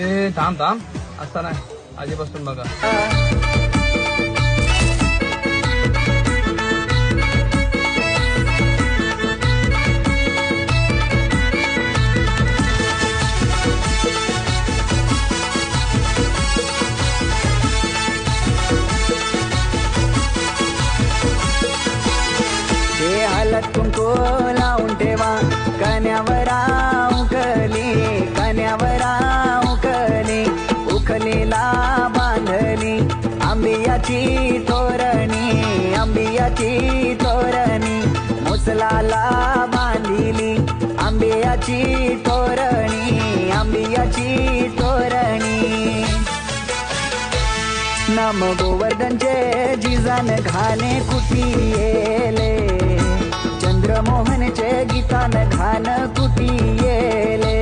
ए थांब थांब असता नाही आधीपासून बघा. हे हालत कुंकू लावून ठेवा कन्यावर उकली, कन्यावर उकली, उखलीला बांधली आंबियाची तोरणी, आंबियाची तोरणी, मुसलाला बांधिली आंबियाची तोरणी, आंबियाची तोरणी. नाम गोवर्धनचे जिजान घाणे कुटी येले, चंद्रमोहनचे गीतान घाण कुटी येले.